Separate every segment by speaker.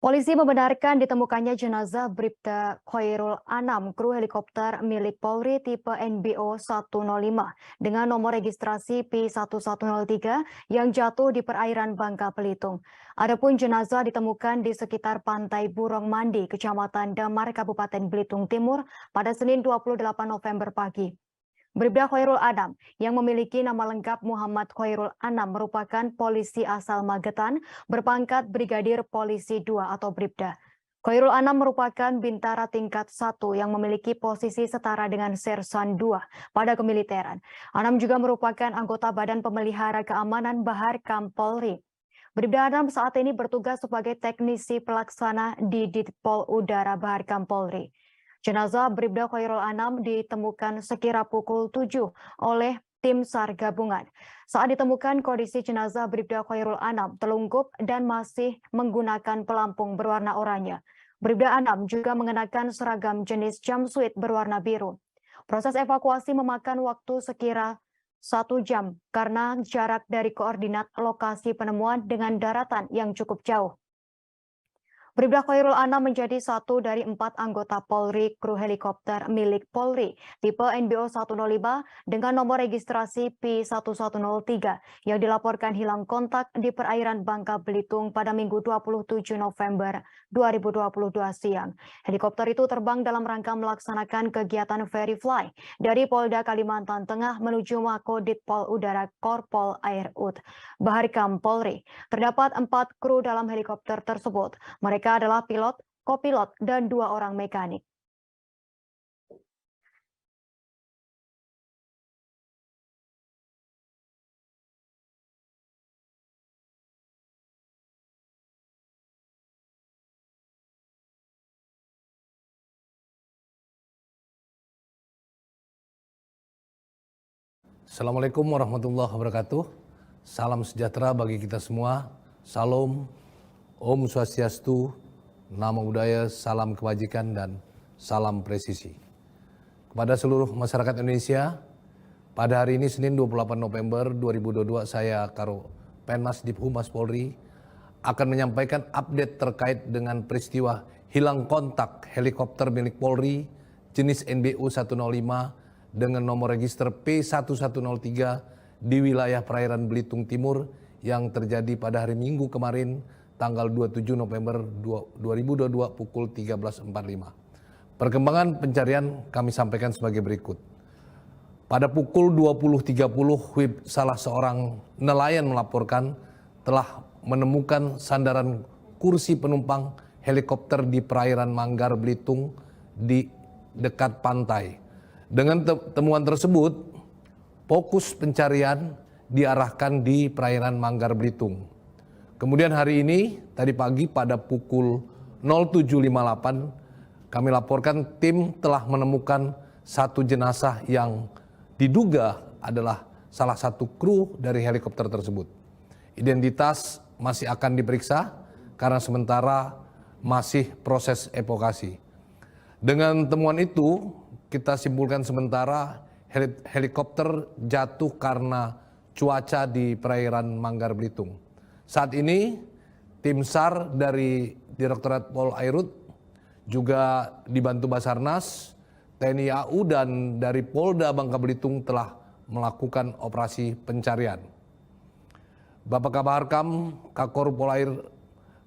Speaker 1: Polisi membenarkan ditemukannya jenazah Bribda Khairul Anam, kru helikopter milik Polri tipe NBO 105 dengan nomor registrasi P1103 yang jatuh di perairan Bangka Belitung. Adapun jenazah ditemukan di sekitar Pantai Burong Mandi, Kecamatan Damar, Kabupaten Belitung Timur pada Senin 28 November pagi. Bribda Khairul Anam yang memiliki nama lengkap Muhammad Khairul Anam merupakan polisi asal Magetan berpangkat Brigadir Polisi 2 atau Bribda. Khairul Anam merupakan bintara tingkat 1 yang memiliki posisi setara dengan Sersan 2 pada kemiliteran. Anam juga merupakan anggota Badan Pemelihara Keamanan Bahar Kam Polri. Bribda Anam saat ini bertugas sebagai teknisi pelaksana di Ditpol Udara Bahar Kam Polri. Jenazah Bribda Khairul Anam ditemukan sekira pukul 7 oleh tim SAR gabungan. Saat ditemukan, kondisi jenazah Bribda Khairul Anam telungkup dan masih menggunakan pelampung berwarna oranye. Bribda Anam juga mengenakan seragam jenis jumpsuit berwarna biru. Proses evakuasi memakan waktu sekira 1 jam karena jarak dari koordinat lokasi penemuan dengan daratan yang cukup jauh. Bribda Khairul Anam menjadi satu dari 4 anggota Polri kru helikopter milik Polri tipe NBO 105 dengan nomor registrasi P1103 yang dilaporkan hilang kontak di perairan Bangka Belitung pada Minggu 27 November 2022 siang. Helikopter itu terbang dalam rangka melaksanakan kegiatan ferry fly dari Polda Kalimantan Tengah menuju Mako Ditpol Udara Korpol Air Ud Bahar Kam Polri. Terdapat 4 kru dalam helikopter tersebut. Mereka adalah pilot, kopilot, dan 2 orang mekanik.
Speaker 2: Assalamualaikum warahmatullahi wabarakatuh. Salam sejahtera bagi kita semua. Salam, Om Swastiastu, Namo Buddhaya, salam kebajikan dan salam presisi. Kepada seluruh masyarakat Indonesia, pada hari ini Senin 28 November 2022 saya Karo Penmas Diphumas Polri akan menyampaikan update terkait dengan peristiwa hilang kontak helikopter milik Polri jenis NBU 105 dengan nomor register P1103 di wilayah perairan Belitung Timur yang terjadi pada hari Minggu kemarin tanggal 27 November 2022 pukul 13.45. Perkembangan pencarian kami sampaikan sebagai berikut. Pada pukul 20.30 WIB salah seorang nelayan melaporkan telah menemukan sandaran kursi penumpang helikopter di perairan Manggar Belitung di dekat pantai. Dengan temuan tersebut, fokus pencarian diarahkan di perairan Manggar Belitung. Kemudian hari ini, tadi pagi pada pukul 07.58, kami laporkan tim telah menemukan satu jenazah yang diduga adalah salah satu kru dari helikopter tersebut. Identitas masih akan diperiksa karena sementara masih proses evakuasi. Dengan temuan itu, kita simpulkan sementara helikopter jatuh karena cuaca di perairan Manggar Belitung. Saat ini tim SAR dari Direktorat Pol Airut juga dibantu Basarnas, TNI AU dan dari Polda Bangka Belitung telah melakukan operasi pencarian. Bapak Kabar Kam, Kakor Polair,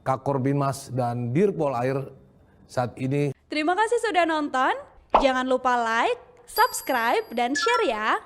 Speaker 2: Kakor Binmas dan Dirpol Air saat ini.
Speaker 3: Terima kasih sudah nonton. Jangan lupa like, subscribe, dan share ya.